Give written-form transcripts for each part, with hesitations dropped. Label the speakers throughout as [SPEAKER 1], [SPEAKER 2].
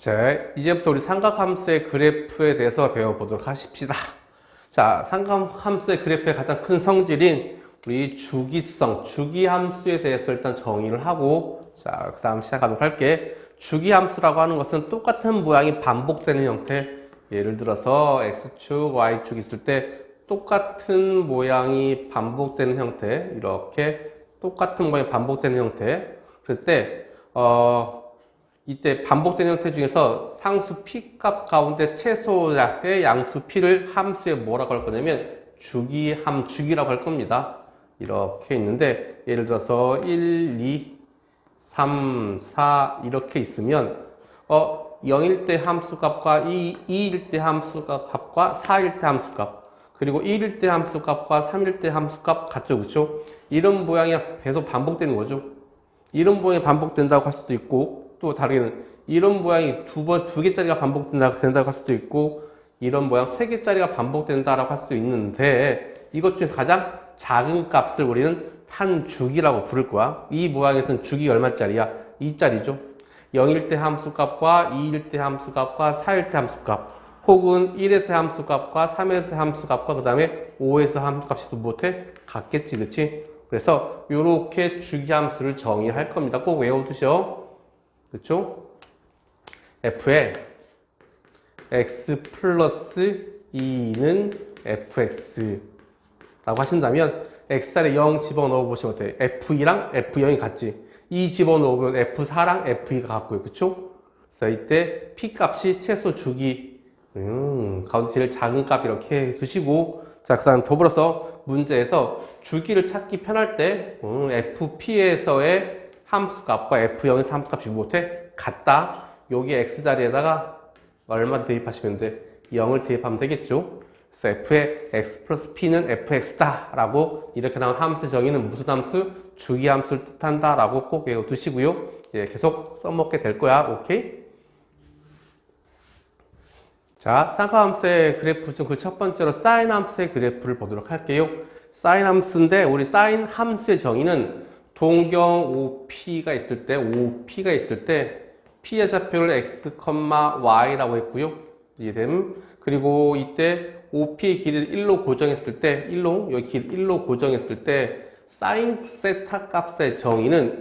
[SPEAKER 1] 자, 이제부터 우리 삼각함수의 그래프에 대해서 배워보도록 하십시다. 자, 삼각함수의 그래프의 가장 큰 성질인 우리 주기성, 주기함수에 대해서 일단 정의를 하고, 자, 그 다음 시작하도록 할게. 주기함수라고 하는 것은 똑같은 모양이 반복되는 형태. 예를 들어서 X축, Y축 있을 때 똑같은 모양이 반복되는 형태. 이렇게 똑같은 모양이 반복되는 형태. 그럴 때, 이때 반복되는 형태 중에서 상수 p 값 가운데 최소의 양수 p를 함수에 뭐라고 할 거냐면 주기라고 할 겁니다. 이렇게 있는데 예를 들어서 1, 2, 3, 4 이렇게 있으면 0일 때 함수값과 2일 때 함수값과 4일 때 함수값 그리고 1일 때 함수값과 3일 때 함수값 같죠, 그렇죠? 이런 모양이 계속 반복되는 거죠. 이런 모양이 반복된다고 할 수도 있고 또 다르게는 이런 모양이 두 개짜리가 반복된다고 할 수도 있고 이런 모양 세 개짜리가 반복된다라고 할 수도 있는데 이것 중에서 가장 작은 값을 우리는 탄주기라고 부를 거야. 이 모양에서는 주기가 얼마짜리야? 2짜리죠. 0일 때 함수값과 2일 때 함수값과 4일 때 함수값 혹은 1에서 함수값과 3에서 함수값과 그 다음에 5에서 함수값이 또 못해? 같겠지, 그치? 그래서 이렇게 주기함수를 정의할 겁니다. 꼭 외워두셔. 그렇죠? f에 x 플러스 2는 fx라고 하신다면 x자리에 0 집어넣어 보시면 어때요? f2랑 f0이 같지? 2 집어넣으면 f4랑 f2가 같고요. 그쵸? 그래서 이때 p 값이 최소 주기 가운데 제일 작은 값 이렇게 두시고 자, 그 다음 더불어서 문제에서 주기를 찾기 편할 때 fp에서의 함수값과 f0에서 함수값이 못해? 같다. 여기 x자리에다가 얼마 대입하시면 돼? 0을 대입하면 되겠죠? 그래서 f의 x 플러스 p는 fx다 라고 이렇게 나온 함수 정의는 무슨 함수? 주기함수를 뜻한다 라고 꼭 외워두시고요. 예, 계속 써먹게 될 거야. 오케이? 자, 삼각함수의 그래프 중 그 첫 번째로 사인 함수의 그래프를 보도록 할게요. 사인 함수인데 우리 사인 함수의 정의는 동경 OP가 있을 때 P의 좌표를 X, Y라고 했고요. 이해됨. 그리고 이때 OP의 길이를 1로 고정했을 때, 여기 길 1로 고정했을 때, 사인 세타 값의 정의는,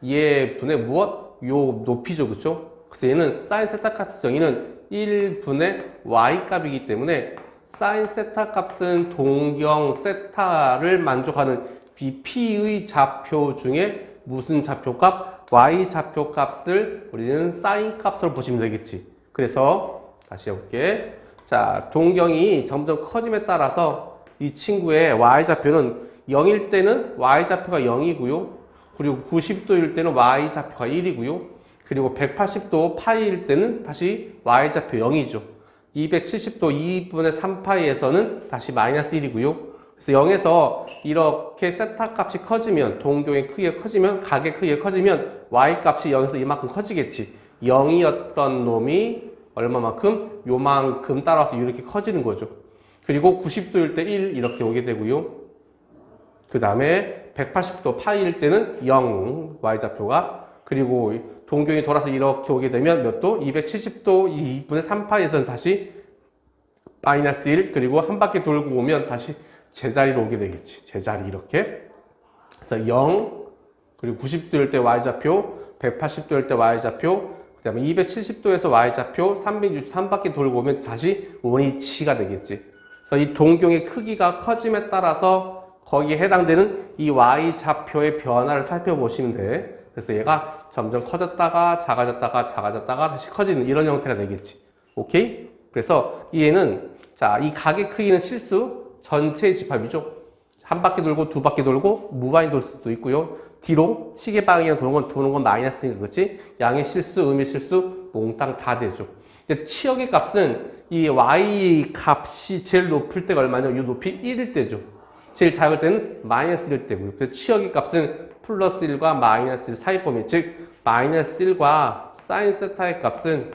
[SPEAKER 1] 얘분의 무엇? 요 높이죠. 그쵸? 그래서 얘는 사인 세타 값의 정의는 1분의 Y 값이기 때문에, 사인 세타 값은 동경 세타를 만족하는 P의 좌표 중에 무슨 좌표값? Y 좌표값을 우리는 사인 값으로 보시면 되겠지. 그래서 다시 해볼게. 자, 동경이 점점 커짐에 따라서 이 친구의 Y 좌표는 0일 때는 Y 좌표가 0이고요. 그리고 90도일 때는 Y 좌표가 1이고요. 그리고 180도 파이일 때는 다시 Y 좌표 0이죠. 270도 2분의 3파이에서는 다시 마이너스 1이고요. 그래서 0에서 이렇게 세타 값이 커지면, 동경의 크기가 커지면, 각의 크기가 커지면 y 값이 0에서 이만큼 커지겠지. 0이었던 놈이 얼마만큼? 요만큼 따라서 이렇게 커지는 거죠. 그리고 90도일 때 1 이렇게 오게 되고요. 그 다음에 180도 파이일 때는 0 y좌표가 그리고 동경이 돌아서 이렇게 오게 되면 몇 도? 270도 2분의 3파이에서는 다시 마이너스 1 그리고 한 바퀴 돌고 오면 다시 제자리로 오게 되겠지. 제자리 이렇게. 그래서 0, 그리고 90도일 때 Y좌표, 180도일 때 Y좌표, 그 다음에 270도에서 Y좌표, 363바퀴 돌고 오면 다시 원위치가 되겠지. 그래서 이 동경의 크기가 커짐에 따라서 거기에 해당되는 이 Y좌표의 변화를 살펴보시면 돼. 그래서 얘가 점점 커졌다가 작아졌다가 다시 커지는 이런 형태가 되겠지. 오케이? 그래서 얘는, 자, 이 각의 크기는 실수, 전체의 집합이죠. 한 바퀴 돌고 두 바퀴 돌고 무한히 돌 수도 있고요. 뒤로 시계 방향으로 도는 건 마이너스니까 그렇지? 양의 실수, 음의 실수 몽땅 다 되죠. 근데 치역의 값은 이 y 값이 제일 높을 때가 얼마냐? 이 높이 1일 때죠. 제일 작을 때는 마이너스 1일 때고요. 그래서 치역의 값은 플러스 1과 마이너스 1 사이 범위, 즉 마이너스 1과 사인 세타의 값은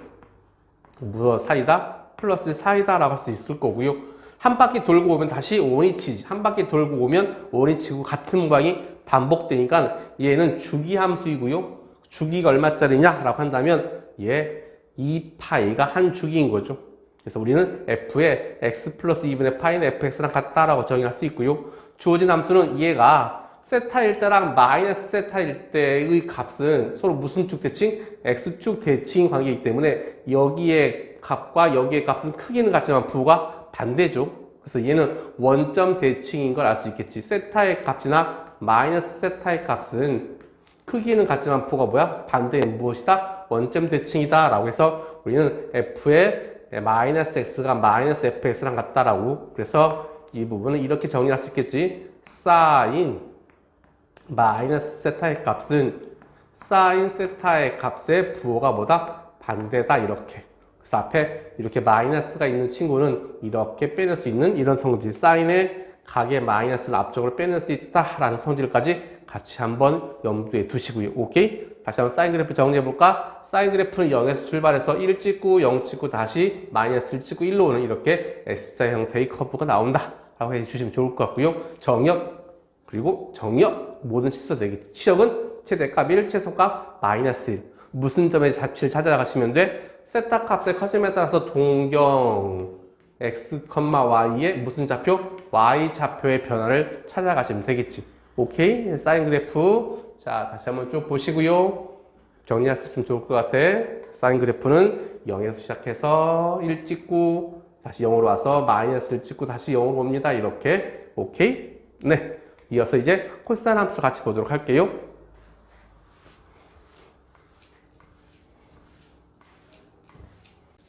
[SPEAKER 1] 무엇 사이다? 플러스 1 사이다라고 할 수 있을 거고요. 한 바퀴 돌고 오면 다시 원위치지. 한 바퀴 돌고 오면 원위치고 같은 모양이 반복되니까 얘는 주기함수이고요. 주기가 얼마짜리냐? 라고 한다면 얘 2파이가 한 주기인 거죠. 그래서 우리는 f의 x 플러스 2분의 파이는 fx랑 같다라고 정의할 수 있고요. 주어진 함수는 얘가 세타일 때랑 마이너스 세타일 때의 값은 서로 무슨 축 대칭? x축 대칭 관계이기 때문에 여기의 값과 여기의 값은 크기는 같지만 부호가 반대죠. 그래서 얘는 원점 대칭인 걸 알 수 있겠지. 세타의 값이나 마이너스 세타의 값은 크기는 같지만 부호가 뭐야? 반대인 무엇이다? 원점 대칭이다 라고 해서 우리는 f의 마이너스 x가 마이너스 fx랑 같다라고. 그래서 이 부분은 이렇게 정리할 수 있겠지. 사인 마이너스 세타의 값은 사인 세타의 값의 부호가 뭐다? 반대다 이렇게. 그래서 앞에 이렇게 마이너스가 있는 친구는 이렇게 빼낼 수 있는 이런 성질. 사인의 각의 마이너스를 앞쪽으로 빼낼 수 있다라는 성질까지 같이 한번 염두에 두시고요. 오케이? 다시 한번 사인 그래프 정리해 볼까? 사인 그래프는 0에서 출발해서 1 찍고 0 찍고 다시 마이너스 1 찍고 1로 오는 이렇게 S자 형태의 커브가 나온다 라고 해주시면 좋을 것 같고요. 정역 그리고 정역 모든 치수 되겠지. 치역은 최대값 1, 최소값 마이너스 1. 무슨 점의 잡치를 찾아가시면 돼? 세타 값의 커짐에 따라서 동경 x, y의 무슨 좌표? y 좌표의 변화를 찾아가시면 되겠지. 오케이? 사인 그래프. 자, 다시 한번 쭉 보시고요. 정리할 수 있으면 좋을 것 같아. 사인 그래프는 0에서 시작해서 1 찍고 다시 0으로 와서 마이너스 1 찍고 다시 0으로 옵니다. 이렇게. 오케이? 네. 이어서 이제 코사인 함수를 같이 보도록 할게요.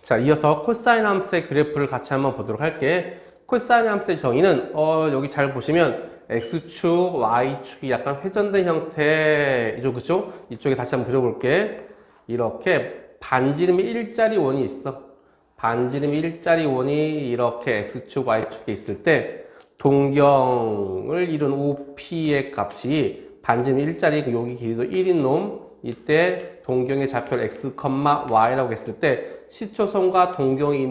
[SPEAKER 1] 자, 이어서 코사인 함수의 그래프를 같이 한번 보도록 할게. 코사인 함수의 정의는 여기 잘 보시면 x축, y축이 약간 회전된 형태이죠, 그죠? 이쪽에 다시 한번 그려볼게. 이렇게 반지름이 일자리 원이 있어. 반지름이 일자리 원이 이렇게 x축, y축에 있을 때 동경을 이룬 OP의 값이 반지름 일자리, 여기 길이도 1인 놈, 이때 동경의 좌표를 x, y라고 했을 때 시초선과 동경이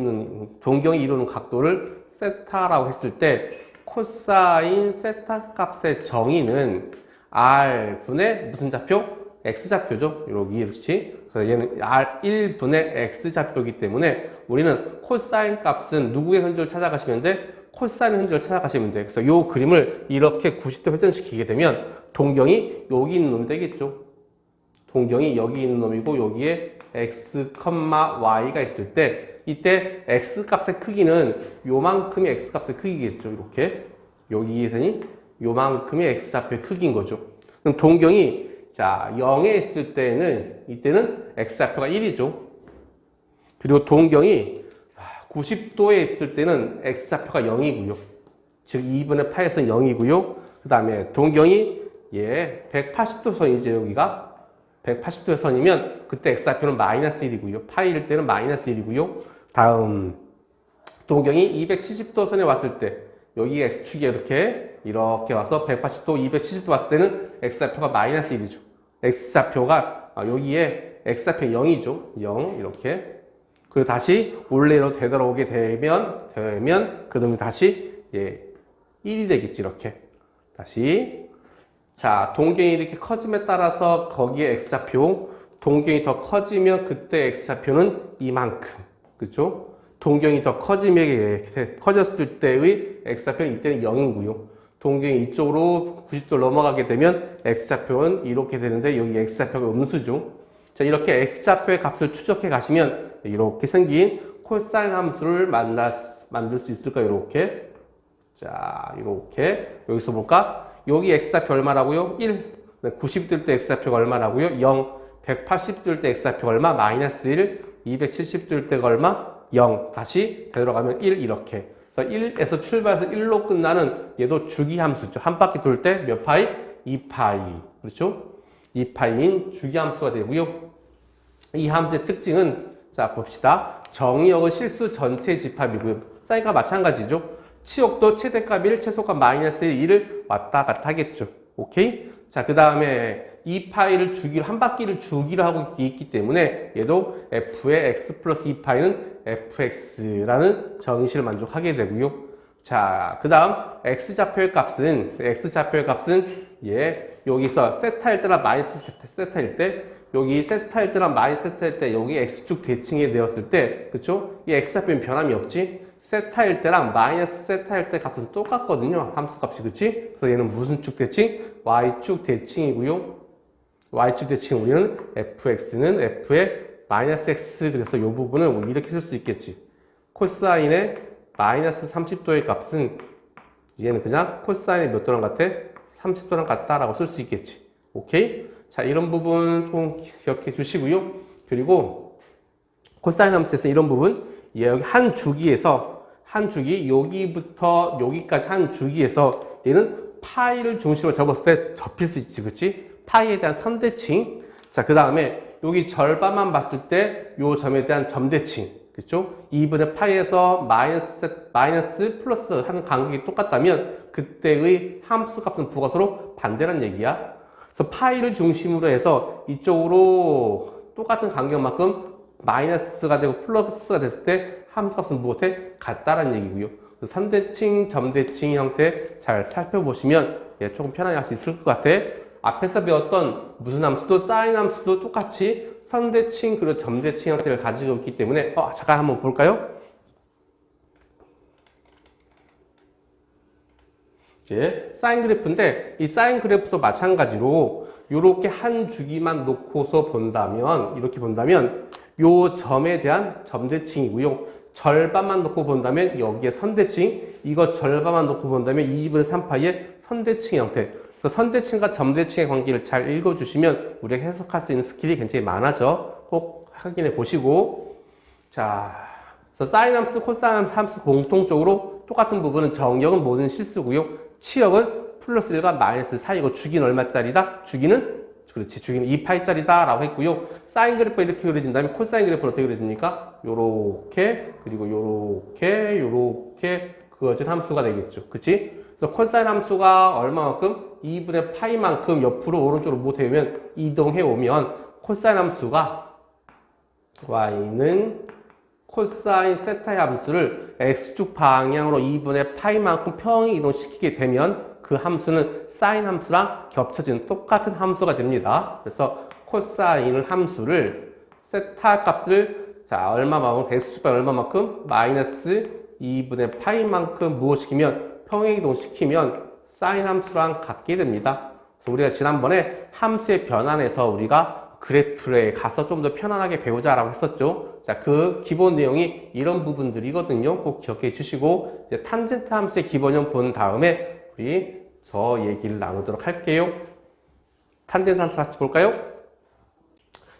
[SPEAKER 1] 이루는 각도를 세타라고 했을 때 코사인 세타 값의 정의는 r분의 무슨 좌표? x좌표죠. 여기 이렇게. 그래서 얘는 r1분의 x좌표이기 때문에 우리는 코사인 값은 누구의 흔적을 찾아가시면 돼? 코사인 흔적을 찾아가시면 돼. 그래서 이 그림을 이렇게 90도 회전시키게 되면 동경이 여기 있는 놈이 되겠죠. 동경이 여기 있는 놈이고 여기에 x, y가 있을 때 이때 x값의 크기는 요만큼이 x값의 크기겠죠. 이렇게 여기에서는 요만큼이 x좌표의 크기인 거죠. 그럼 동경이 자 0에 있을 때는 이때는 x좌표가 1이죠. 그리고 동경이 90도에 있을 때는 x좌표가 0이고요. 즉 2분의 파에서는 0이고요. 그 다음에 동경이 180도 선이죠. 여기가 180도의 선이면 그때 x좌표는 마이너스 1이고요. 파이일 때는 마이너스 1이고요. 다음 동경이 270도 선에 왔을 때 여기 x축이 이렇게 와서 180도, 270도 왔을 때는 x좌표가 마이너스 1이죠. x좌표가 여기에 x좌표 0이죠. 0 이렇게. 그리고 다시 원래로 되돌아오게 되면 그 놈이 다시 1이 되겠지. 이렇게 다시 자, 동경이 이렇게 커짐에 따라서 거기에 x좌표, 동경이 더 커지면 그때 x좌표는 이만큼, 그죠? 동경이 더 커졌을 때의 x좌표는 이때는 0이고요. 동경이 이쪽으로 90도를 넘어가게 되면 x좌표는 이렇게 되는데 여기 x좌표가 음수죠. 자, 이렇게 x좌표의 값을 추적해 가시면 이렇게 생긴 코사인 함수를 만들 수 있을까요? 이렇게. 자, 이렇게. 여기서 볼까? 여기 x좌표 얼마라고요? 1. 90도 때 x좌표가 얼마라고요? 0. 180도 때 x좌표가 얼마? 마이너스 1. 270도 때가 얼마? 0. 다시 되돌아가면 1 이렇게. 그래서 1에서 출발해서 1로 끝나는 얘도 주기함수죠. 한 바퀴 돌 때 몇 파이? 2파이. 그렇죠? 2파이인 주기함수가 되고요. 이 함수의 특징은 자 봅시다. 정의역은 실수 전체 집합이고요. 사인과 마찬가지죠. 치역도 최대값 1, 최소값 마이너스 1을 왔다 갔다 하겠죠. 오케이? 자, 그 다음에 이 파이를 주기로, 한 바퀴를 주기로 하고 있기 때문에 얘도 f의 x 플러스 2파이는 fx라는 정의식을 만족하게 되고요. 자, 그 다음 x좌표의 값은 여기서 세타일 때나 마이너스 세타일 때 여기 세타일 때랑 마이너스 세타일 때 여기 x축 대칭이 되었을 때, 그쵸? 이 x좌표는 변함이 없지? 세타일 때랑 마이너스 세타일 때 값은 똑같거든요. 함수 값이, 그치? 그래서 얘는 무슨 축 대칭? y축 대칭이고요. y축 대칭 우리는 fx는 f의 마이너스 x, 그래서 이 부분을 이렇게 쓸 수 있겠지. 코사인의 마이너스 30도의 값은 얘는 그냥 코사인의 몇 도랑 같아? 30도랑 같다라고 쓸 수 있겠지. 오케이? 자, 이런 부분 좀 기억해 주시고요. 그리고 코사인 함수에서 이런 부분, 여기 한 주기에서, 한 주기, 여기부터 여기까지 한 주기에서 얘는 파이를 중심으로 접었을 때 접힐 수 있지, 그치? 파이에 대한 선대칭. 자, 그 다음에 여기 절반만 봤을 때 요 점에 대한 점대칭. 그쵸? 2분의 파이에서 마이너스 플러스 하는 간격이 똑같다면 그때의 함수 값은 부가서로 반대란 얘기야. 그래서 파이를 중심으로 해서 이쪽으로 똑같은 간격만큼 마이너스가 되고 플러스가 됐을 때 함수 값은 무엇에? 같다란 얘기고요. 선대칭, 점대칭 형태 잘 살펴보시면 조금 편하게 할 수 있을 것 같아. 앞에서 배웠던 무슨 함수도 사인 함수도 똑같이 선대칭 그리고 점대칭 형태를 가지고 있기 때문에 잠깐 한번 볼까요? 예, 사인 그래프인데 이 사인 그래프도 마찬가지로 이렇게 한 주기만 놓고서 본다면 이렇게 본다면 요 점에 대한 점대칭이고요. 절반만 놓고 본다면 여기에 선대칭, 이거 절반만 놓고 본다면 2분의 3파이의 선대칭 형태. 그래서 선대칭과 점대칭의 관계를 잘 읽어주시면 우리가 해석할 수 있는 스킬이 굉장히 많아져. 꼭 확인해 보시고. 자, 그래서 사인 함수, 코사인 함수 공통적으로 똑같은 부분은 정역은 모든 실수고요. 치역은 플러스 1과 마이너스 사이고 주기는 얼마짜리다? 주기는 2파이짜리다 라고 했고요. 사인 그래프가 이렇게 그려진다면 코사인 그래프는 어떻게 그려집니까? 요렇게, 그리고 요렇게 그어진 함수가 되겠죠. 그치? 그래서 코사인 함수가 얼마만큼? 2분의 파이만큼 옆으로 오른쪽으로 못해오면 이동해 오면 코사인 함수가 y는 코사인 세타의 함수를 x축 방향으로 2분의 파이만큼 평행 이동시키게 되면 그 함수는 사인 함수랑 겹쳐지는 똑같은 함수가 됩니다. 그래서 코사인 함수를 세타 값을 얼마만큼 x축 방향 얼마만큼 마이너스 2분의 파이만큼 무엇시키면 평행 이동시키면 사인 함수랑 같게 됩니다. 그래서 우리가 지난번에 함수의 변환에서 우리가 그래프에 가서 좀 더 편안하게 배우자라고 했었죠. 자, 그 기본 내용이 이런 부분들이거든요. 꼭 기억해 주시고 이제 탄젠트 함수의 기본형 본 다음에 우리 저 얘기를 나누도록 할게요. 탄젠트 함수 같이 볼까요?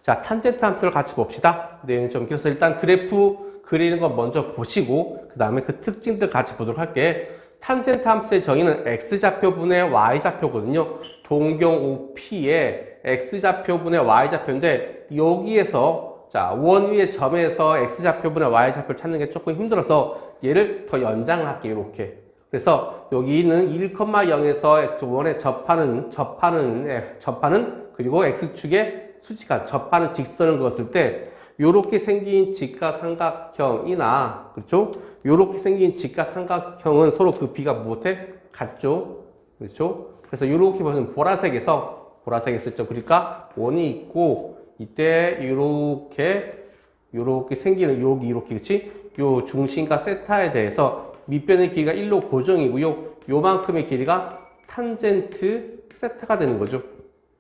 [SPEAKER 1] 자, 탄젠트 함수를 같이 봅시다. 내용 좀 길어서 일단 그래프 그리는 거 먼저 보시고 그 다음에 그 특징들 같이 보도록 할게요. 탄젠트 함수의 정의는 x좌표분의 y좌표거든요. 동경 OP의 x좌표분의 y좌표인데 여기에서 원 위의 점에서 x좌표분의 y좌표를 찾는 게 조금 힘들어서 얘를 더 연장을 할게요. 이렇게. 그래서 여기는 1,0에서 원에 접하는 그리고 x축의 수직각, 접하는 직선을 그었을 때 요렇게 생긴 직각삼각형이나 그렇죠? 요렇게 생긴 직각삼각형은 서로 그 비가 무엇에? 같죠? 그렇죠? 그래서 요렇게 보시면 보라색에서 있었죠. 그러니까 원이 있고 이때 요렇게 생기는 여기 이렇게 그치? 요 중심과 세타에 대해서 밑변의 길이가 1로 고정이고요. 요만큼의 길이가 탄젠트 세타가 되는 거죠.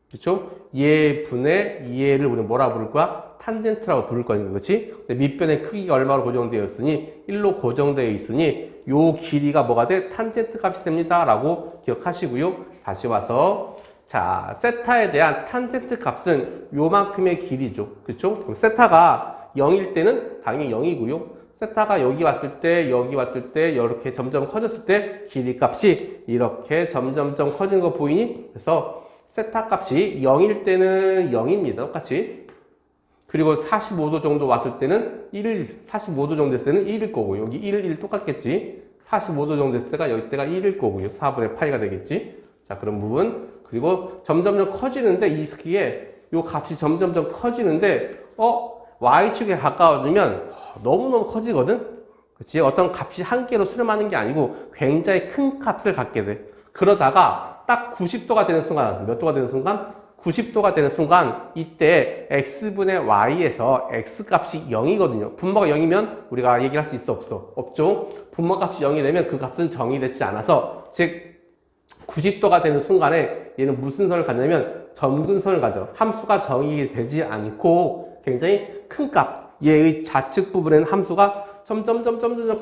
[SPEAKER 1] 그렇죠? 얘 분의 얘를 우리는 뭐라 부를 거야? 탄젠트라고 부를 거니까, 그렇지? 밑변의 크기가 얼마로 고정되어 있으니 1로 고정되어 있으니 요 길이가 뭐가 돼? 탄젠트 값이 됩니다. 라고 기억하시고요. 다시 와서 자, 세타에 대한 탄젠트 값은 요만큼의 길이죠. 그렇죠? 그럼 세타가 0일 때는 당연히 0이고요. 세타가 여기 왔을 때 이렇게 점점 커졌을 때 길이 값이 이렇게 점점점 커지는 거 보이니? 그래서 세타 값이 0일 때는 0입니다. 똑같이. 그리고 45도 정도 왔을 때는 45도 정도 됐을 때는 1일 거고, 여기 1 똑같겠지. 45도 정도 됐을 때가 여기때가 1일 거고요. 4분의 파이가 되겠지. 자, 그런 부분. 그리고 점점점 커지는데 이 스키에 요 값이 점점점 커지는데, Y축에 가까워지면 너무너무 커지거든? 그치? 어떤 값이 한 개로 수렴하는 게 아니고 굉장히 큰 값을 갖게 돼. 그러다가 딱 90도가 되는 순간, 몇 도가 되는 순간? 90도가 되는 순간 이때 x분의 y에서 x값이 0이거든요. 분모가 0이면 우리가 얘기할 수 있어 없어? 없죠. 분모값이 0이 되면 그 값은 정의되지 않아서 즉 90도가 되는 순간에 얘는 무슨 선을 갖냐면 점근선을 가져. 함수가 정의되지 않고 굉장히 큰 값, 얘의 좌측 부분에는 함수가 점점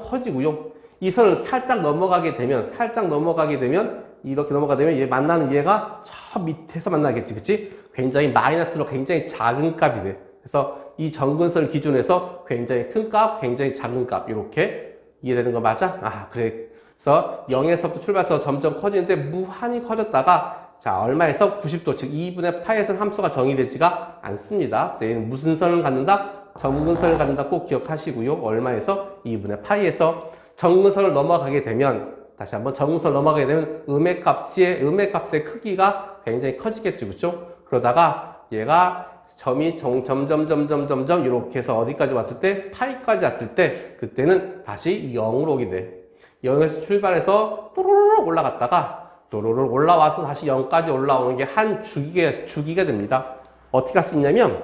[SPEAKER 1] 커지고요. 이 선을 살짝 넘어가게 되면 이렇게 넘어가게 되면 얘 만나는 얘가 저 밑에서 만나겠지, 그치? 굉장히 마이너스로 굉장히 작은 값이 돼. 그래서 이 점근선을 기준해서 굉장히 큰 값, 굉장히 작은 값 이렇게 이해되는 거 맞아? 아, 그래. 그래서 0에서부터 출발해서 점점 커지는데 무한히 커졌다가 자, 얼마에서 90도, 즉 2분의 파이에서는 함수가 정의되지가 않습니다. 그래서 얘는 무슨 선을 갖는다? 점근선을 갖는다 꼭 기억하시고요. 얼마에서? 2분의 파이에서 점근선을 넘어가게 되면 다시 한번 점근선을 넘어가게 되면 음의 값의 크기가 굉장히 커지겠죠. 그렇죠? 그러다가 얘가 점이 점점 이렇게 해서 어디까지 왔을 때? 파이까지 왔을 때 그때는 다시 0으로 오게 돼. 0에서 출발해서 또로록 올라갔다가 또로록 올라와서 다시 0까지 올라오는 게 한 주기가 됩니다. 어떻게 할 수 있냐면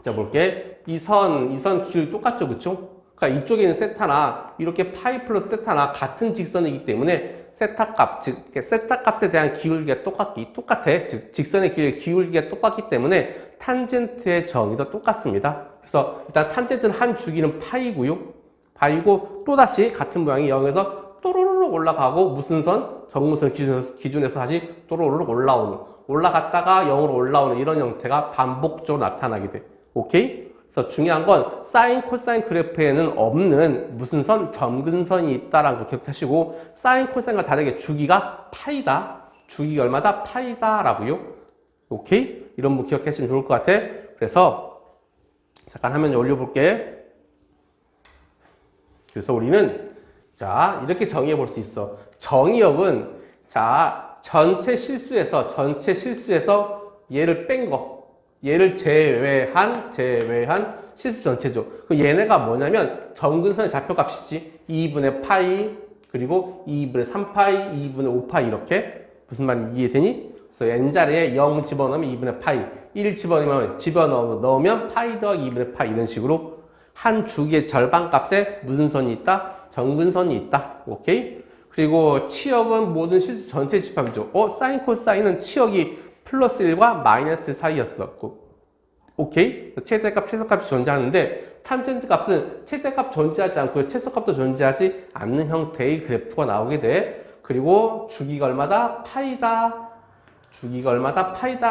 [SPEAKER 1] 자 볼게. 이 선 길이 똑같죠, 그쵸? 그러니까 이쪽에 있는 세타나 이렇게 파이 플러스 세타나 같은 직선이기 때문에 세타 값, 즉 세타 값에 대한 기울기가 똑같아. 즉 직선의 기울기가 똑같기 때문에 탄젠트의 정의도 똑같습니다. 그래서 일단 탄젠트는 한 주기는 파이고 또다시 같은 모양이 0에서 또로록 올라가고 무슨 선? 정근선 기준에서 다시 또로록 올라갔다가 0으로 올라오는 이런 형태가 반복적으로 나타나게 돼. 오케이? 그래서 중요한 건 사인, 코사인 그래프에는 없는 무슨 선? 점근선이 있다라는 거 기억하시고 사인, 코사인과 다르게 주기가 파이다. 주기가 얼마다? 파이다라고요. 오케이? 이런 거 기억하시면 좋을 것 같아. 그래서 잠깐 화면 올려볼게. 그래서 우리는 자 이렇게 정의해 볼 수 있어. 정의역은 자 전체 실수에서 얘를 뺀 거, 얘를 제외한 실수 전체죠. 그럼 얘네가 뭐냐면 점근선의 좌표값이지. 2분의 파이 그리고 2분의 3파이 2분의 5파이 이렇게. 무슨 말인지 이해되니? 그래서 n자리에 0 집어넣으면 2분의 파이, 1 집어넣으면 파이 더하기 2분의 파이 이런 식으로 한 주기의 절반 값에 무슨 선이 있다? 점근선이 있다. 오케이? 그리고 치역은 모든 실수 전체 집합이죠. 사인, 코사인은 치역이 플러스 1과 마이너스 1 사이였었고. 오케이? 최대값, 최소값이 존재하는데 탄젠트 값은 최대값 존재하지 않고 최소값도 존재하지 않는 형태의 그래프가 나오게 돼. 그리고 주기가 얼마다? 파이다.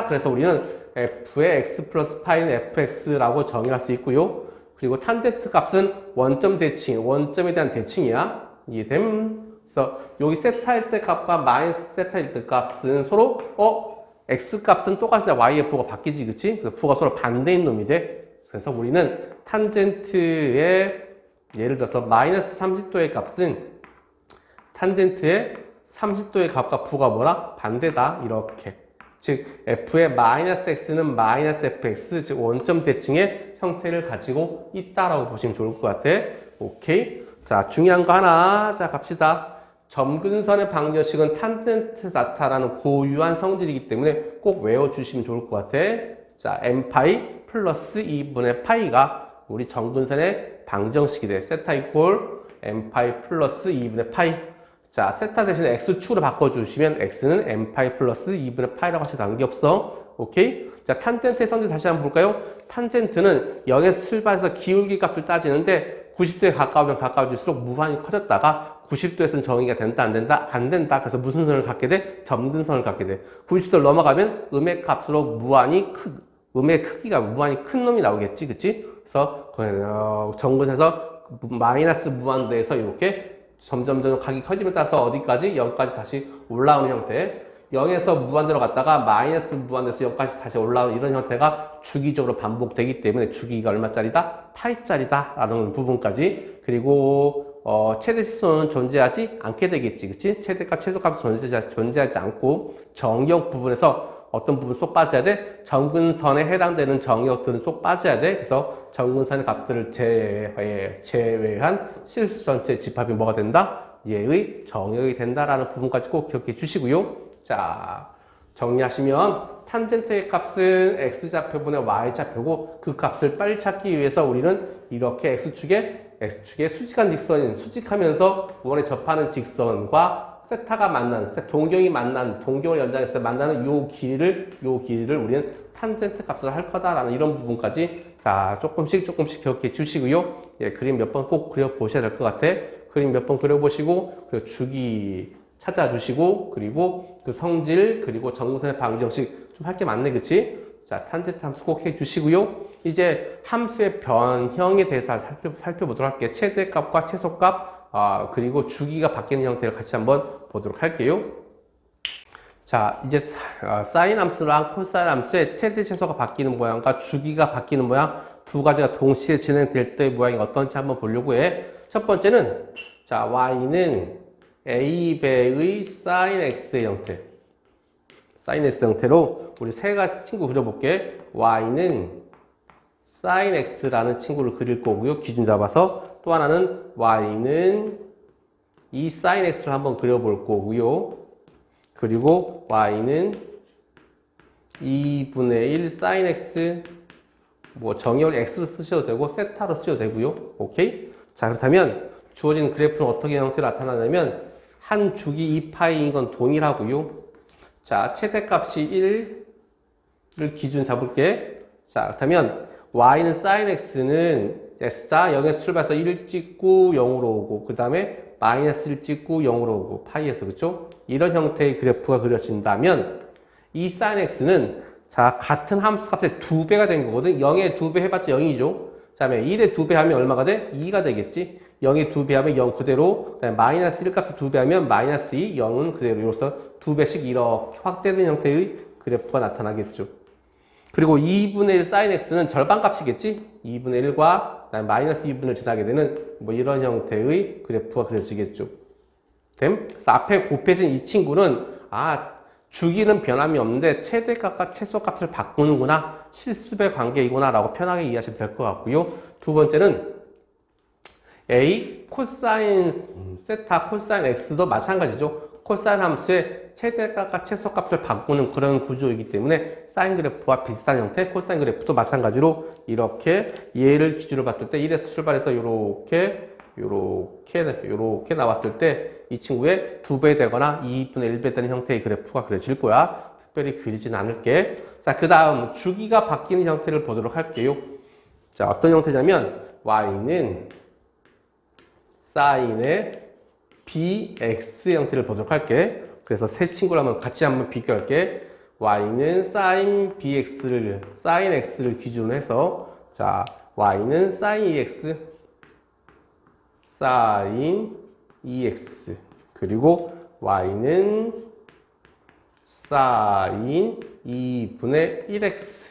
[SPEAKER 1] 그래서 우리는 f의 x 플러스 파이는 fx라고 정의할 수 있고요. 그리고 탄젠트 값은 원점에 대한 대칭이야. 이해됨? 그래서 여기 세타일 때 값과 마이너스 세타일 때 값은 서로 x 값은 똑같은데 yf가 바뀌지, 그치? 그래서 f가 서로 반대인 놈이 돼. 그래서 우리는 탄젠트의 예를 들어서 마이너스 30도의 값은 탄젠트의 30도의 값과 f가 뭐라? 반대다. 이렇게. 즉 f의 마이너스 x는 마이너스 fx, 즉 원점 대칭의 형태를 가지고 있다라고 보시면 좋을 것 같아. 오케이. 자, 중요한 거 하나. 자, 갑시다. 점근선의 방정식은 탄젠트 나타나는 고유한 성질이기 때문에 꼭 외워주시면 좋을 것 같아. 자, n파이 플러스 2분의 파이가 우리 점근선의 방정식이 돼. 세타 이퀄 n파이 플러스 2분의 파이. 자, 세타 대신에 x축으로 바꿔주시면 x는 n파이 플러스 2분의 파이라고 하셔도 관계없어. 오케이? 자, 탄젠트의 성질 다시 한번 볼까요? 탄젠트는 0에서 출발해서 기울기 값을 따지는데 90도에 가까우면 가까워질수록 무한히 커졌다가 90도에서는 정의가 된다, 안 된다? 안 된다. 그래서 무슨 선을 갖게 돼? 점근선을 갖게 돼. 90도를 넘어가면 음의 값으로 음의 크기가 무한히 큰 놈이 나오겠지, 그치? 그래서 점근에서 마이너스 무한도에서 이렇게 점점 각이 커짐에 따라서 어디까지? 0까지 다시 올라오는 형태. 0에서 무한대로 갔다가 마이너스 무한대에서 0까지 다시 올라오는 이런 형태가 주기적으로 반복되기 때문에 주기가 얼마짜리다? 파이짜리다 라는 부분까지. 그리고 최대 실수는 존재하지 않게 되겠지, 그치? 최대값, 최소값 존재하지 않고 정역 부분에서 어떤 부분 쏙 빠져야 돼? 점근선에 해당되는 정역들은 쏙 빠져야 돼. 그래서 점근선의 값들을 제외한 실수 전체 집합이 뭐가 된다? 얘의 정역이 된다라는 부분까지 꼭 기억해 주시고요. 자, 정리하시면 탄젠트의 값은 x좌표분의 y좌표고 그 값을 빨리 찾기 위해서 우리는 이렇게 x축에 수직한 직선인 수직하면서 원에 접하는 직선과 세타가 만나는 동경을 연장해서 만나는 요 길이를 우리는 탄젠트 값을 할 거다라는 이런 부분까지 자 조금씩 기억해 주시고요. 예, 그림 몇 번 꼭 그려 보셔야 될 것 같아. 그림 몇 번 그려 보시고 그리고 주기 찾아주시고 그리고 그 성질 그리고 정근선의 방정식 좀 할 게 많네, 그치? 자, 탄젠트 함수 꼭 해주시고요. 이제 함수의 변형에 대해서 살펴보도록 할게요. 최대값과 최소값, 그리고 주기가 바뀌는 형태를 같이 한번 보도록 할게요. 자, 이제 사인 함수랑 코사인 함수의 최대 최소가 바뀌는 모양과 주기가 바뀌는 모양 두 가지가 동시에 진행될 때의 모양이 어떤지 한번 보려고 해. 첫 번째는 자, y는 a배의 sin x의 형태. sin x 형태로 우리 세 가지 친구 그려볼게. y는 sin x라는 친구를 그릴 거고요. 기준 잡아서. 또 하나는 y는 이 sin x를 한번 그려볼 거고요. 그리고 y는 2분의 1 sin x 뭐 정의원 x로 쓰셔도 되고 세타로 쓰셔도 되고요. 오케이? 자, 그렇다면 주어진 그래프는 어떻게 형태로 나타나냐면 한 주기 2파이인 건 동일하고요. 자, 최대값이 1을 기준 잡을게. 자, 그렇다면 y는 sin x는 x자 0에서 출발해서 1 찍고 0으로 오고 그 다음에 마이너스 1 찍고 0으로 오고 파이에서 그렇죠? 이런 형태의 그래프가 그려진다면 이 sin x는 자 같은 함수 값의 2배가 된 거거든. 0에 2배 해봤자 0이죠. 그 다음에 1에 2배 하면 얼마가 돼? 2가 되겠지. 0에 2배 하면 0 그대로, 그다음에 마이너스 1 값을 2배 하면 마이너스 2, 0은 그대로. 이로써 2배씩 이렇게 확대된 형태의 그래프가 나타나겠죠. 그리고 2분의 1 sin x는 절반 값이겠지? 2분의 1과 그다음에 마이너스 2분을 지나게 되는 뭐 이런 형태의 그래프가 그려지겠죠. 됨? 그래서 앞에 곱해진 이 친구는 주기는 변함이 없는데 최대값과 최소값을 바꾸는구나, 실수배 관계이구나 라고 편하게 이해하시면 될 것 같고요. 두 번째는 A 코사인 세타 코사인 x도 마찬가지죠. 코사인 함수의 최대값과 최소값을 바꾸는 그런 구조이기 때문에 사인 그래프와 비슷한 형태, 코사인 그래프도 마찬가지로 이렇게 얘를 기준으로 봤을 때 1에서 출발해서 요렇게 나왔을 때 이 친구의 2배 되거나 2분의 1배 되는 형태의 그래프가 그려질 거야. 특별히 그리지는 않을게. 자, 그 다음 주기가 바뀌는 형태를 보도록 할게요. 자, 어떤 형태냐면 y는 사인의 bx 형태를 보도록 할게. 그래서 세 친구를 같이 한번 비교할게. y는 sin x를 기준으로 해서 자, y는 sin EX 그리고 y는 sin 2분의 1x.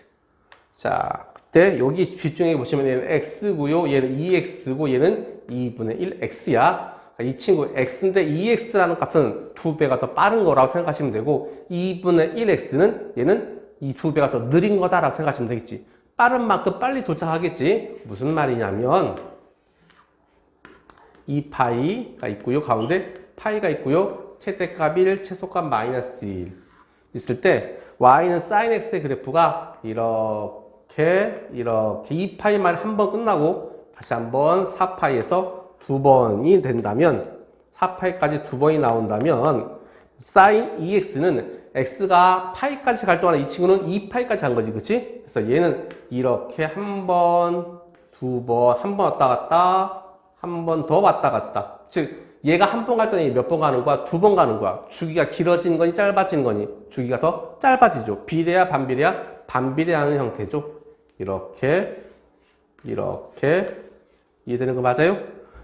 [SPEAKER 1] 자, 그때 여기 집중해 보시면 얘는 x고요, 얘는 2x고 얘는 2분의 1x야. 이 친구 x인데 2x라는 값은 2배가 더 빠른 거라고 생각하시면 되고 2분의 1x는 얘는 이 2배가 더 느린 거다라고 생각하시면 되겠지. 빠른 만큼 빨리 도착하겠지. 무슨 말이냐면 2파이가 있고요. 가운데 파이가 있고요. 최대값 1, 최소값 마이너스 1 있을 때 y는 sin x의 그래프가 이렇게 2파이만 한 번 끝나고 다시 한번 4파이에서 2번이 된다면 4파이까지 2번이 나온다면 sin EX는 x가 파이까지 갈 동안 이 친구는 2파이까지 간 거지, 그치? 그래서 얘는 이렇게 한 번, 두 번, 한 번 왔다 갔다, 한 번 더 왔다 갔다. 즉 얘가 한 번 갈 때는 몇 번 가는 거야? 2번 가는 거야. 주기가 길어지는 거니 짧아지는 거니? 주기가 더 짧아지죠. 비례야 반비례야? 반비례하는 형태죠. 이렇게 이해되는 거 맞아요?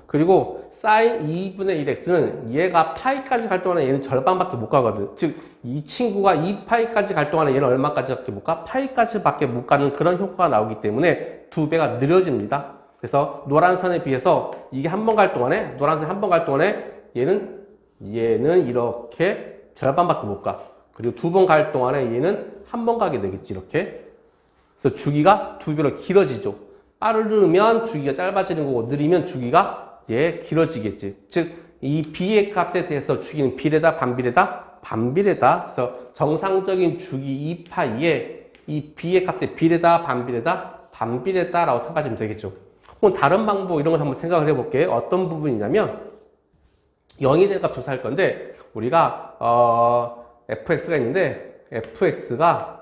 [SPEAKER 1] 그리고 sin 2분의 1x는 얘가 파이까지 갈 동안에 얘는 절반밖에 못 가거든. 즉 이 친구가 2파이까지 갈 동안에 얘는 얼마까지밖에 못 가? 파이까지밖에 못 가는 그런 효과가 나오기 때문에 2배가 느려집니다. 그래서 노란 선에 비해서 이게 한 번 갈 동안에, 노란색 한 번 갈 동안에 얘는 이렇게 절반밖에 못 가. 그리고 2번 갈 동안에 얘는 한 번 가게 되겠지, 이렇게. 그래서 주기가 2배로 길어지죠. 빠르면 주기가 짧아지는 거고 느리면 주기가 길어지겠지. 즉 이 b의 값에 대해서 주기는 비례다 반비례다? 반비례다. 그래서 정상적인 주기 2파이에 이 b의 값의 비례다, 반비례다, 반비례다라고 생각하시면 되겠죠. 그럼 다른 방법 이런 걸 한번 생각을 해볼게요. 어떤 부분이냐면 0이 된 값 조사할 건데 우리가 fx가 있는데 fx가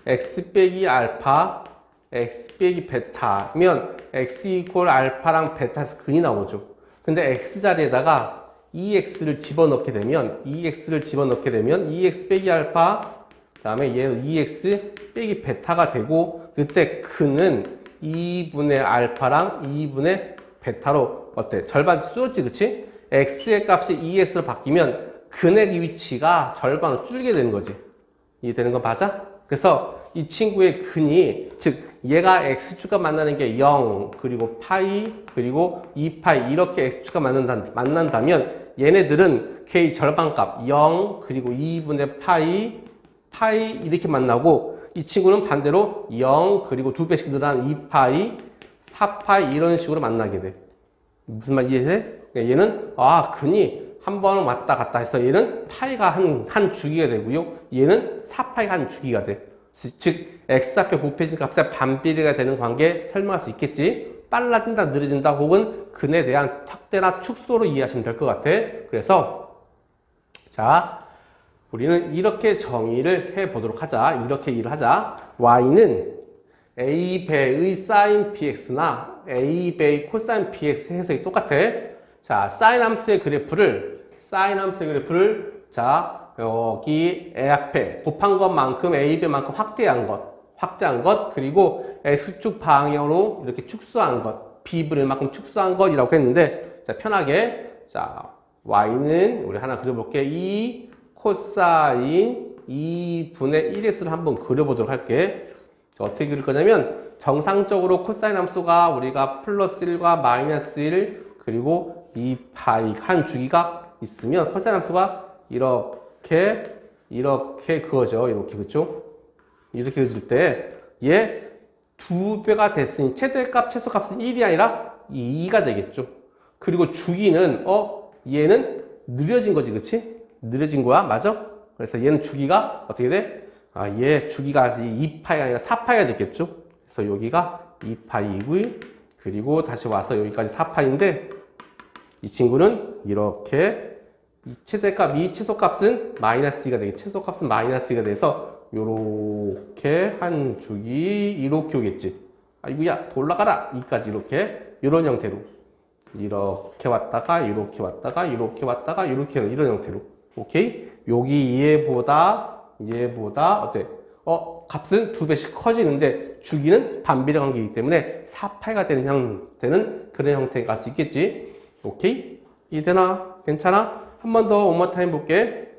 [SPEAKER 1] x 빼기 알파, x 빼기 베타면 x 이퀄 알파랑 베타에서 근이 나오죠. 근데 x 자리에다가 2x를 집어넣게 되면 2x 빼기 알파 그 다음에 얘는 2x 빼기 베타가 되고 그때 근은 2분의 알파랑 2분의 베타로 어때? 절반 줄었지 그치? x의 값이 2x로 바뀌면 근의 위치가 절반으로 줄게 되는 거지. 이해되는 거 맞아? 그래서 이 친구의 근이 즉 얘가 x축과 만나는 게 0 그리고 파이 그리고 2파이 이렇게 x축과 만난다면 얘네들은 k 절반값 0 그리고 2분의 파이 이렇게 만나고 이 친구는 반대로 0 그리고 2배씩 늘어난 2파이 4파이 이런 식으로 만나게 돼. 무슨 말 이해돼? 얘는 근이 한 번 왔다 갔다 해서 얘는 파이가 한 주기가 되고요. 얘는 4파이가 한 주기가 돼. 즉 x좌표 곱해진 값에 반비례가 되는 관계 설명할 수 있겠지. 빨라진다 느려진다 혹은 근에 대한 탁대나 축소로 이해하시면 될 것 같아. 그래서 자 우리는 이렇게 정의를 해보도록 하자. 이렇게 일을 하자. y는 a배의 sin px나 a배의 cosine px 해석이 똑같아. 자, sin 함수의 그래프를 자 여기 a 앞에 곱한 것만큼 a배만큼 확대한 것 그리고 x축 방향으로 이렇게 축소한 것 b분의 1만큼 축소한 것이라고 했는데 자 편하게 자 y는 우리 하나 그려볼게. 2 코사인 2분의 1x를 한번 그려보도록 할게. 자, 어떻게 그릴 거냐면 정상적으로 코사인 함수가 우리가 플러스 1과 마이너스 1 그리고 2파이 한 주기가 있으면 코사인 함수가 이렇게 그어져. 이렇게 그렇죠? 이렇게 그어질 때 얘 2배가 됐으니 최대값 최소값은 1이 아니라 2가 되겠죠. 그리고 주기는 얘는 느려진 거지 그치? 느려진 거야 맞아? 그래서 얘는 주기가 어떻게 돼? 얘 주기가 2파이가 아니라 4파이가 됐겠죠? 그래서 여기가 2파이이고 그리고 다시 와서 여기까지 4파이인데 이 친구는 이렇게 이 최대값, 이 최소값은 마이너스 2가 되겠지. 최소값은 마이너스 2가 돼서 요렇게 한 주기 이렇게 오겠지. 아이고야 올라가라 2까지 이렇게 이런 형태로 이렇게 왔다가 이렇게 왔다가 이렇게 왔다가 이렇게 이런 형태로 오케이? 여기 얘보다 어때? 값은 2배씩 커지는데 주기는 반비례 관계이기 때문에 4파이가 되는 형태는 그런 형태가 갈 수 있겠지. 오케이? 이해되나? 괜찮아? 한 번 더 원머타임 볼게.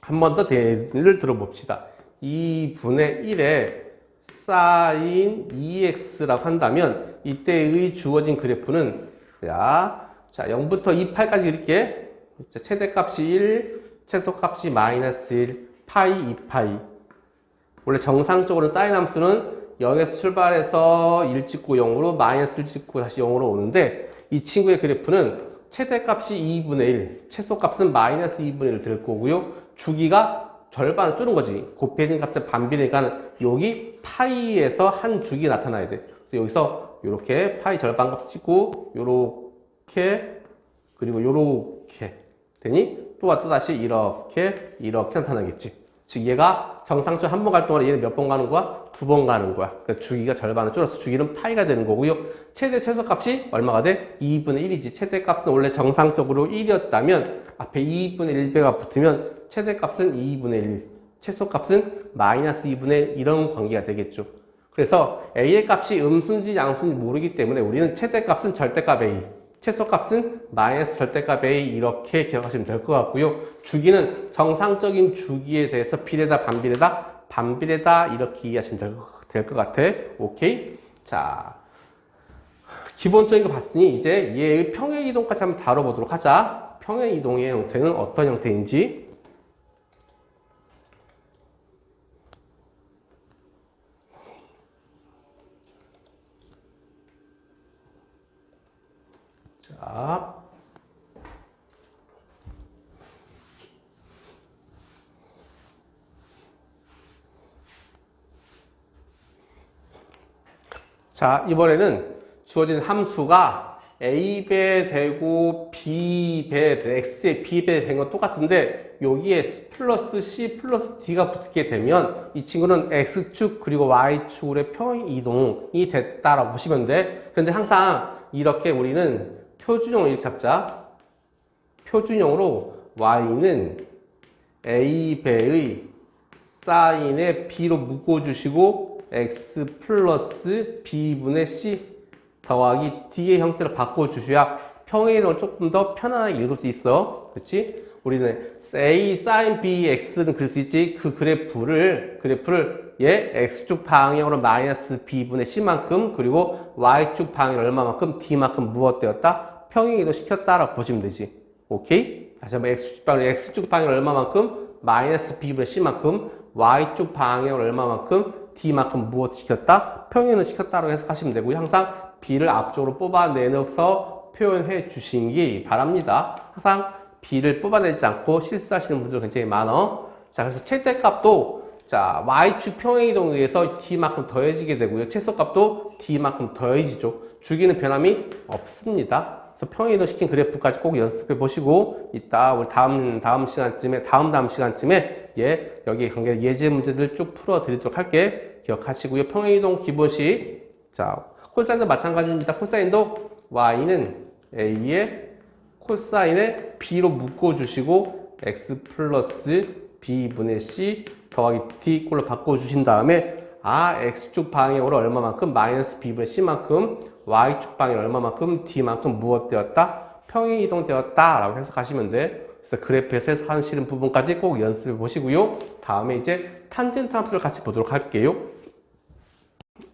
[SPEAKER 1] 한 번 더 대를 들어봅시다. 2분의 1에 sin 2x라고 한다면 이때의 주어진 그래프는 자 0부터 2파이까지 그릴게. 최대값이 1, 최소값이 마이너스 1, 파이, 2파이. 원래 정상적으로 사인 함수는 0에서 출발해서 1 찍고 0으로 마이너스 1 찍고 다시 0으로 오는데 이 친구의 그래프는 최대값이 2분의 1, 최소값은 마이너스 2분의 1을 들 거고요. 주기가 절반을 줄은 거지. 곱해진 값의 반비례니까 여기 파이에서 한 주기 나타나야 돼. 그래서 여기서 이렇게 파이 절반 값 찍고 요렇게 그리고 요렇게 되니 또 다시 이렇게 나타나겠지. 즉 얘가 정상적으로 한 번 갈 동안 얘는 몇 번 가는 거야? 2번 가는 거야. 그러니까 주기가 절반을 줄어서 주기는 파이가 되는 거고요. 최소값이 얼마가 돼? 2분의 1이지. 최대값은 원래 정상적으로 1이었다면 앞에 2분의 1배가 붙으면 최대값은 2분의 1, 최소값은 마이너스 2분의 1 이런 관계가 되겠죠. 그래서 A의 값이 음수인지 양수인지 모르기 때문에 우리는 최대값은 절대값 A, 최소값은 마이너스 절대값 A 이렇게 기억하시면 될 것 같고요. 주기는 정상적인 주기에 대해서 비례다 반비례다 이렇게 이해하시면 될 것 같아. 오케이? 자, 기본적인 거 봤으니 이제 얘의 평행이동까지 한번 다뤄보도록 하자. 평행이동의 형태는 어떤 형태인지. 자, 자, 이번에는 주어진 함수가 a배 되고 b배, x의 b배 된 건 똑같은데 여기에 플러스 c 플러스 d가 붙게 되면 이 친구는 x축 그리고 y축으로의 평이동이 됐다라고 보시면 돼. 그런데 항상 이렇게 우리는 표준형을 이렇게 잡자. 표준형으로 y는 a배의 사인에 b로 묶어주시고 x 플러스 b분의 c 더하기 d의 형태로 바꿔주셔야 평행이동을 조금 더 편안하게 읽을 수 있어. 그렇지? 우리는 a sin b x는 그릴 수 있지. 그 그래프를 얘 x축 방향으로 마이너스 b분의 c만큼 그리고 y축 방향으로 얼마만큼 d만큼 무엇되었다? 평행이동 시켰다라고 보시면 되지. 오케이? 다시 한번 x축 방향으로 얼마만큼 마이너스 b분의 c만큼 y축 방향으로 얼마만큼 d만큼 무엇 시켰다? 평행을 시켰다라고 해석하시면 되고요. 항상 b를 앞쪽으로 뽑아내서 표현해 주시기 바랍니다. 항상 b를 뽑아내지 않고 실수하시는 분들 굉장히 많아. 자, 그래서 최대값도 자 y축 평행이동에 의해서 d만큼 더해지게 되고요. 최소값도 d만큼 더해지죠. 주기는 변함이 없습니다. 그래서 평행이동 시킨 그래프까지 꼭 연습해 보시고 이따 우리 다음 시간쯤에 여기 관계 예제 문제들 쭉 풀어 드리도록 할게. 기억하시고요. 평행이동 기본식. 자, 코사인도 마찬가지입니다. 코사인도 y는 a의 코사인에 b로 묶어주시고 x 플러스 b분의 c 더하기 d 꼴로 바꿔주신 다음에 x축 방향으로 얼마만큼 마이너스 b분의 c만큼 y축 방향 얼마만큼 d만큼 무엇되었다? 평행이동 되었다 라고 해석하시면 돼. 그래서 그래프에서 해석하시는 부분까지 꼭 연습해 보시고요. 다음에 이제 탄젠트 함수를 같이 보도록 할게요.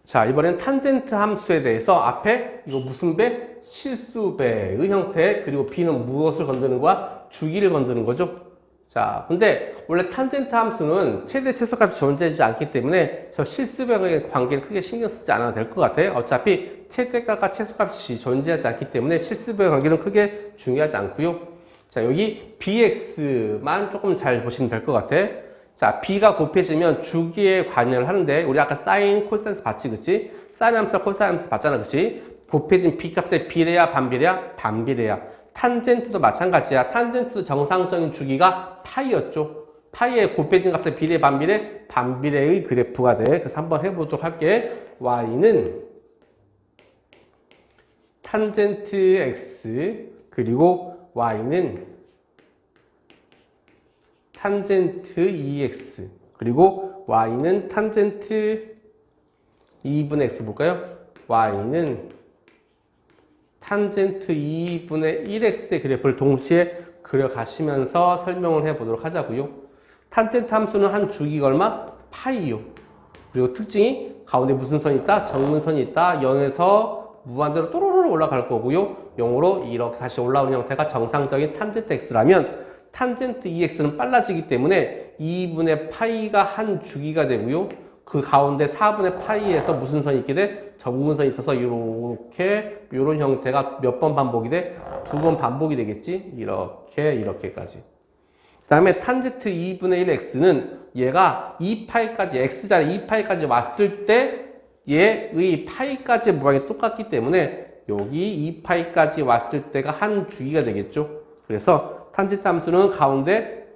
[SPEAKER 1] 자, 이번엔 탄젠트 함수에 대해서 앞에 이거 무슨 배? 실수배의 형태, 그리고 b는 무엇을 건드는 거야? 주기를 건드는 거죠. 자, 근데 원래 탄젠트 함수는 최대 최소값이 존재하지 않기 때문에 저 실수배의 관계는 크게 신경 쓰지 않아도 될 것 같아. 어차피 최대값과 최소값이 존재하지 않기 때문에 실수배의 관계는 크게 중요하지 않고요. 자, 여기 bx만 조금 잘 보시면 될 것 같아. 자, b가 곱해지면 주기에 관여를 하는데 우리 아까 사인, 코사인스 봤지, 그치? 사인 함수와 코사인 함수 봤잖아, 그치? 곱해진 b 값의 비례야, 반비례야? 반비례야. 탄젠트도 마찬가지야. 탄젠트도 정상적인 주기가 파이였죠. 파이의 곱해진 값의 비례, 반비례? 반비례의 그래프가 돼. 그래서 한번 해보도록 할게. y는 탄젠트 x 그리고 y는 탄젠트 2x 그리고 y는 탄젠트 2분의 x 볼까요? y는 탄젠트 2분의 1x의 그래프를 동시에 그려가시면서 설명을 해보도록 하자고요. 탄젠트 함수는 한 주기가 얼마? 파이요. 그리고 특징이 가운데 무슨 선이 있다? 정근선이 있다. 0에서 무한대로 또로로 올라갈 거고요. 0으로 이렇게 다시 올라오는 형태가 정상적인 탄젠트 x라면 탄젠트 2x는 빨라지기 때문에 2분의 파이가 한 주기가 되고요. 그 가운데 4분의 파이에서 무슨 선이 있게 돼? 정근선이 있어서 이렇게 이런 형태가 몇 번 반복이 돼? 2번 반복이 되겠지? 이렇게까지. 그 다음에 탄젠트 2분의 1x는 얘가 2파이까지 x자리 2파이까지 왔을 때 얘의 파이까지 모양이 똑같기 때문에 여기 2파이까지 왔을 때가 한 주기가 되겠죠. 그래서 탄젠트 함수는 가운데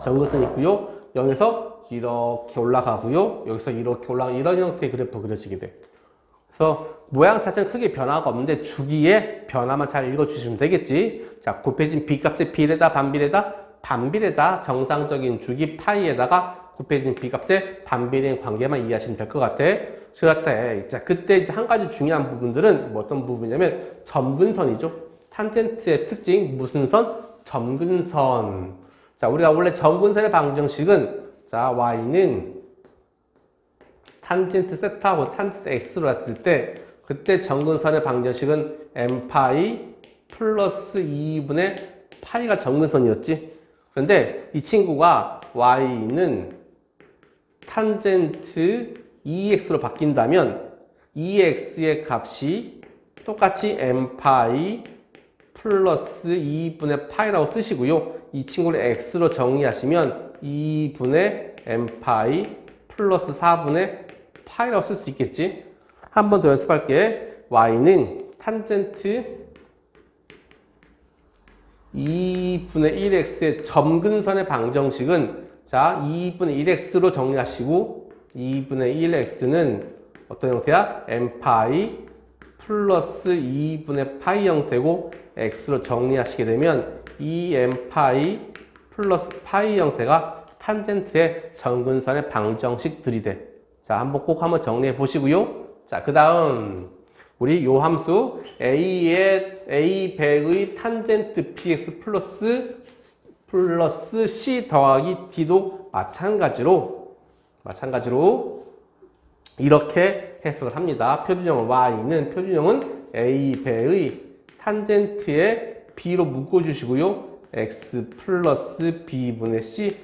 [SPEAKER 1] 정근선이 있고요. 0에서 이렇게 올라가고요. 여기서 이렇게 올라가는 이런 형태의 그래프 그려지게 돼. 그래서 모양 자체는 크게 변화가 없는데 주기의 변화만 잘 읽어주시면 되겠지. 자, 곱해진 b값의 비례다, 반비례다? 반비례다. 정상적인 주기 파이에다가 곱해진 b값의 반비례인 관계만 이해하시면 될 것 같아. 그렇다. 자, 그때 이제 한 가지 중요한 부분들은 뭐 어떤 부분이냐면 점근선이죠. 탄젠트의 특징, 무슨 선? 점근선. 자, 우리가 원래 점근선의 방정식은 자, y는 탄젠트 세타하고 탄젠트 x로 했을 때 그때 점근선의 방정식은 m파이 플러스 2분의 파이가 점근선이었지. 그런데 이 친구가 y는 탄젠트 2x로 바뀐다면 2x의 값이 똑같이 m파이 플러스 2분의 파이라고 쓰시고요. 이 친구를 x로 정리하시면 2분의 m파이 플러스 4분의 파이라고 쓸 수 있겠지. 한 번 더 연습할게. y는 탄젠트 2분의 1x의 점근선의 방정식은 자 2분의 1x로 정리하시고 2분의 1x는 어떤 형태야? m파이 플러스 2분의 파이 형태고 x로 정리하시게 되면 2m파이 플러스 파이 형태가 탄젠트의 점근선의 방정식들이 돼. 자, 한번 정리해 보시고요. 자, 그 다음 우리 요 함수 a 백의 탄젠트 px 플러스 c 더하기 d도 마찬가지로 이렇게 해석을 합니다. 표준형은 y는 표준형은 a 배의 탄젠트에 b로 묶어주시고요. x 플러스 b분의 c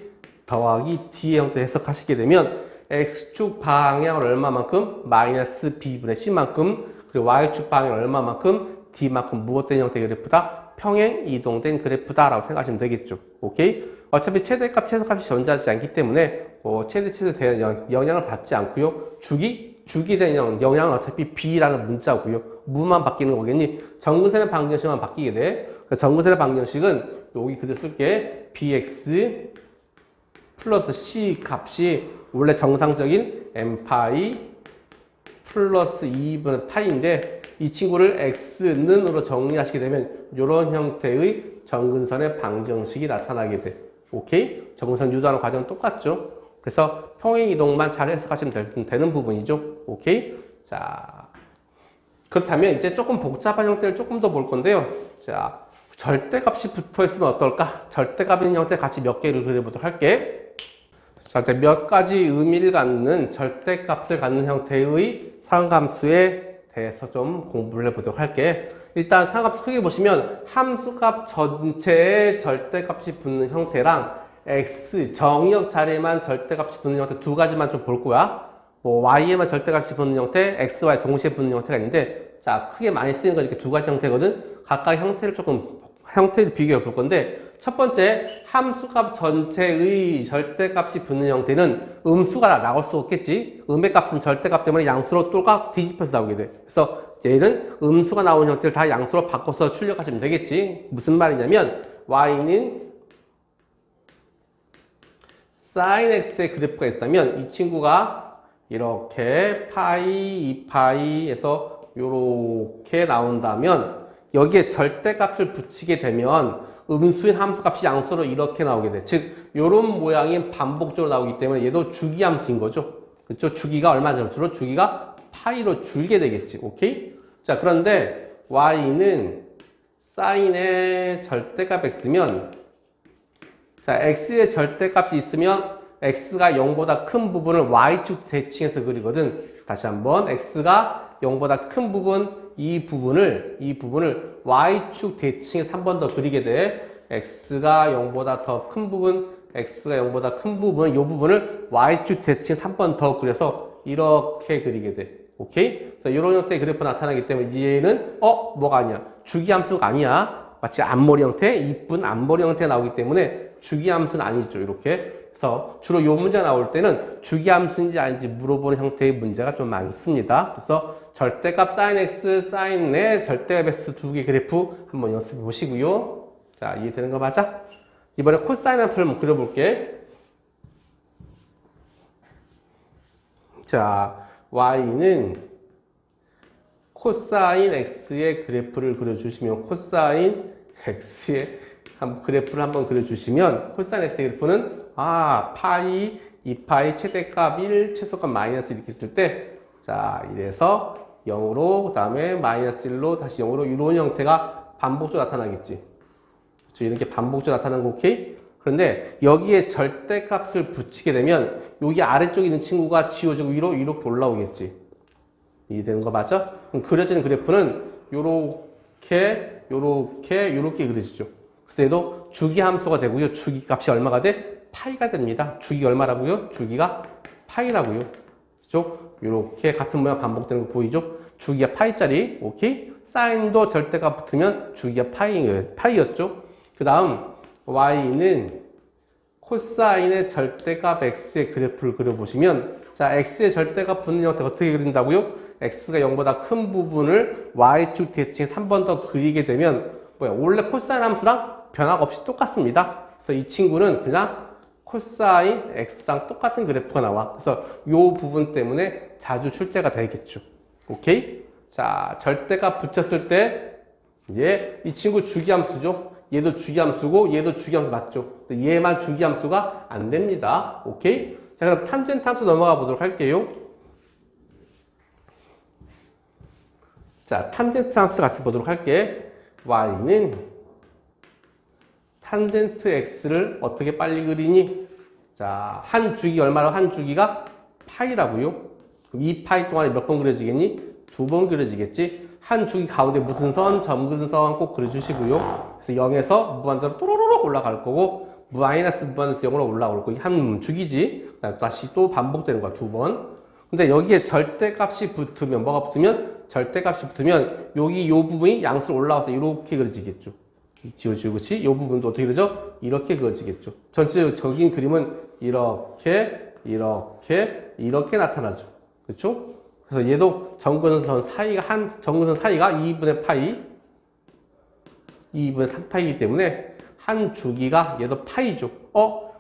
[SPEAKER 1] 더하기 d의 형태 해석하시게 되면 x축 방향을 얼마만큼? 마이너스 b분의 c만큼, 그리고 y축 방향을 얼마만큼? d만큼 무엇된 형태의 그래프다? 평행 이동된 그래프다 라고 생각하시면 되겠죠. 오케이? 어차피 최대값, 최소값이 존재하지 않기 때문에 최대에 대한 영향을 받지 않고요. 주기 대한 영향은 어차피 b라는 문자고요. 무만 바뀌는 거겠니? 점근선의 방정식만 바뀌게 돼. 점근선의 방정식은 여기 그대로 쓸게. bx 플러스 c 값이 원래 정상적인 m파이 플러스 2분의 파이인데 이 친구를 x는으로 정리하시게 되면 이런 형태의 점근선의 방정식이 나타나게 돼. 오케이? 점근선 유도하는 과정은 똑같죠? 그래서 평행 이동만 잘 해석하시면 되는 부분이죠. 오케이? 자, 그렇다면 이제 조금 복잡한 형태를 조금 더 볼 건데요. 자, 절대값이 붙어 있으면 어떨까? 절대값 있는 형태 같이 몇 개를 그려보도록 할게. 자, 이제 몇 가지 의미를 갖는 절대값을 갖는 형태의 상함수에 대해서 좀 공부를 해보도록 할게. 일단 상함수 크게 보시면 함수값 전체에 절대값이 붙는 형태랑 x 정의역 자리에만 절대값이 붙는 형태 두 가지만 좀 볼 거야. 뭐 y에만 절대값이 붙는 형태, x, y 동시에 붙는 형태가 있는데, 자 크게 많이 쓰는 건 이렇게 두 가지 형태거든. 각각 형태를 비교해 볼 건데, 첫 번째 함수값 전체의 절대값이 붙는 형태는 음수가 나올 수 없겠지. 음의 값은 절대값 때문에 양수로 똘깍 뒤집혀서 나오게 돼. 그래서 얘는 음수가 나오는 형태를 다 양수로 바꿔서 출력하시면 되겠지. 무슨 말이냐면 y는 sin x의 그래프가 있다면 이 친구가 이렇게 파이, 2파이에서 이렇게 나온다면 여기에 절대값을 붙이게 되면 음수인 함수값이 양수로 이렇게 나오게 돼. 즉 이런 모양이 반복적으로 나오기 때문에 얘도 주기함수인 거죠. 그렇죠? 주기가 얼마나 줄어? 주기가 파이로 줄게 되겠지. 오케이? 자, 그런데 y는 sin의 절대값 x면, 자, x의 절대값이 있으면 x가 0보다 큰 부분을 y축 대칭해서 그리거든. 다시 한번 x가 0보다 큰 부분, 이 부분을 y축 대칭해서 한 번 더 그리게 돼. x가 0보다 더 큰 부분, x가 0보다 큰 부분, 이 부분을 y축 대칭해서 한 번 더 그려서 이렇게 그리게 돼. 오케이? 그래서 이런 형태의 그래프 나타나기 때문에 얘는 뭐가 아니야? 주기함수가 아니야. 마치 앞머리 형태, 이쁜 앞머리 형태 나오기 때문에 주기함수는 아니죠. 이렇게. 그래서 주로 이 문제 나올 때는 주기함수인지 아닌지 물어보는 형태의 문제가 좀 많습니다. 그래서 절대값 sin x, sin의 절대값 x 두 개 그래프 한번 연습해 보시고요. 자, 이해되는 거 맞아? 이번에 코사인 함수를 한번 그려볼게. 자, y는 코사인 x의 그래프를 그려주시면 코사인 x의 그래프를 한번 그려주시면 코사인 x의 그래프는 파이, 2파이, 최대값 1, 최소값 마이너스 이렇게 있을 때, 자, 이래서 0으로, 그 다음에 마이너스 1로, 다시 0으로, 이런 형태가 반복적으로 나타나겠지. 그렇죠? 이렇게 반복적으로 나타나는 거, 오케이? 그런데 여기에 절대값을 붙이게 되면, 여기 아래쪽에 있는 친구가 지워지고 위로, 이렇게 올라오겠지. 이해되는 거 맞죠? 그럼 그려지는 그래프는 요렇게 그려지죠. 그래서 얘도 주기함수가 되고요. 주기값이 얼마가 돼? 파이가 됩니다. 주기가 얼마라고요? 주기가 파이라고요. 그죠? 이렇게 같은 모양 반복되는 거 보이죠? 주기가 파이짜리, 오케이? 사인도 절대값 붙으면 주기가 파이였죠? 그 다음, y는 코사인의 절대값 x의 그래프를 그려보시면, 자, x의 절대값 붙는 형태 어떻게 그린다고요? x가 0보다 큰 부분을 y축 대칭에서 한 번 더 그리게 되면 원래 코사인 함수랑 변화가 없이 똑같습니다. 그래서 이 친구는 그냥 코사인 x랑 똑같은 그래프가 나와. 그래서 이 부분 때문에 자주 출제가 되겠죠. 오케이? 자, 절대값 붙였을 때 이 친구 주기함수죠. 얘도 주기함수고 얘도 주기함수 맞죠. 얘만 주기함수가 안 됩니다. 오케이? 자, 그럼 탄젠트 함수 넘어가 보도록 할게요. 자, 탄젠트 함수 같이 보도록 할게. y는 탄젠트 x를 어떻게 빨리 그리니? 자, 한 주기 얼마라고? 한 주기가 파이라고요. 그럼 이 파이 동안에 몇 번 그려지겠니? 2번 그려지겠지? 한 주기 가운데 무슨 선? 점근선 꼭 그려주시고요. 그래서 0에서 무한대로 또로로록 올라갈 거고 마이너스 무한대에서 0으로 올라올 거고 한 주기지. 그다음에 다시 또 반복되는 거야. 2번. 근데 여기에 절대값이 붙으면 뭐가 붙으면? 절대값이 붙으면 여기 요 부분이 양수로 올라와서 이렇게 그려지겠죠. 지워지고, 그치? 요 부분도 어떻게 그려져? 이렇게 그려지겠죠. 전체적인 그림은 이렇게 나타나죠. 그렇죠? 그래서 얘도 정근선 사이가 정근선 사이가 2분의 파이, 2분의 3파이이기 때문에 한 주기가 얘도 파이죠.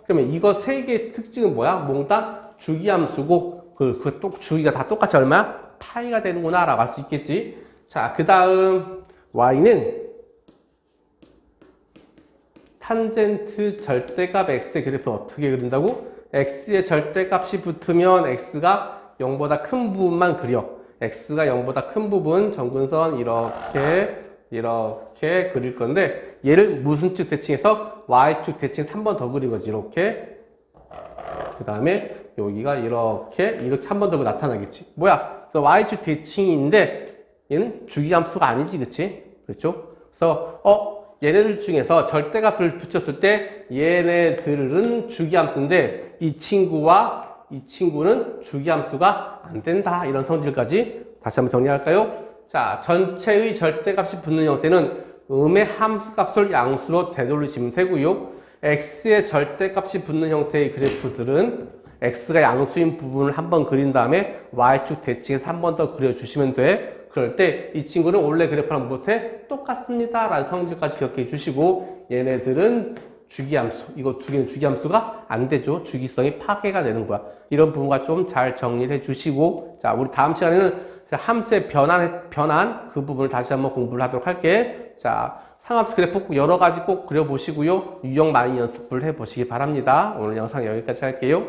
[SPEAKER 1] 그러면 이거 세 개의 특징은 뭐야? 몽땅 주기함수고 주기가 다 똑같이 얼마야? 파이가 되는구나 라고 할 수 있겠지. 자, 그 다음 y는 탄젠트 절대값 x의 그래프는 어떻게 그린다고? x의 절대값이 붙으면 x가 0보다 큰 부분만 그려. x가 0보다 큰 부분 정근선 이렇게 그릴 건데 얘를 무슨 축 대칭해서 y축 대칭해서 한 번 더 그린 거지. 이렇게. 그 다음에 여기가 이렇게 한 번 더 나타나겠지. 뭐야? y축 대칭인데 얘는 주기함수가 아니지, 그치? 그렇죠? 그래서 얘네들 중에서 절대값을 붙였을 때 얘네들은 주기함수인데 이 친구와 이 친구는 주기함수가 안 된다. 이런 성질까지 다시 한번 정리할까요? 자, 전체의 절대값이 붙는 형태는 음의 함수값을 양수로 되돌리시면 되고요. x의 절대값이 붙는 형태의 그래프들은 x가 양수인 부분을 한번 그린 다음에 y축 대칭에서 한 번 더 그려주시면 돼. 그럴 때 이 친구는 원래 그래프랑 못해? 똑같습니다. 라는 성질까지 기억해 주시고 얘네들은 주기함수, 이거 두 개는 주기함수가 안 되죠. 주기성이 파괴가 되는 거야. 이런 부분과 좀 잘 정리를 해 주시고, 자, 우리 다음 시간에는 함수의 변환 그 부분을 다시 한번 공부를 하도록 할게. 자, 상함수 그래프 꼭 여러 가지 꼭 그려보시고요. 유형 많이 연습을 해 보시기 바랍니다. 오늘 영상 여기까지 할게요.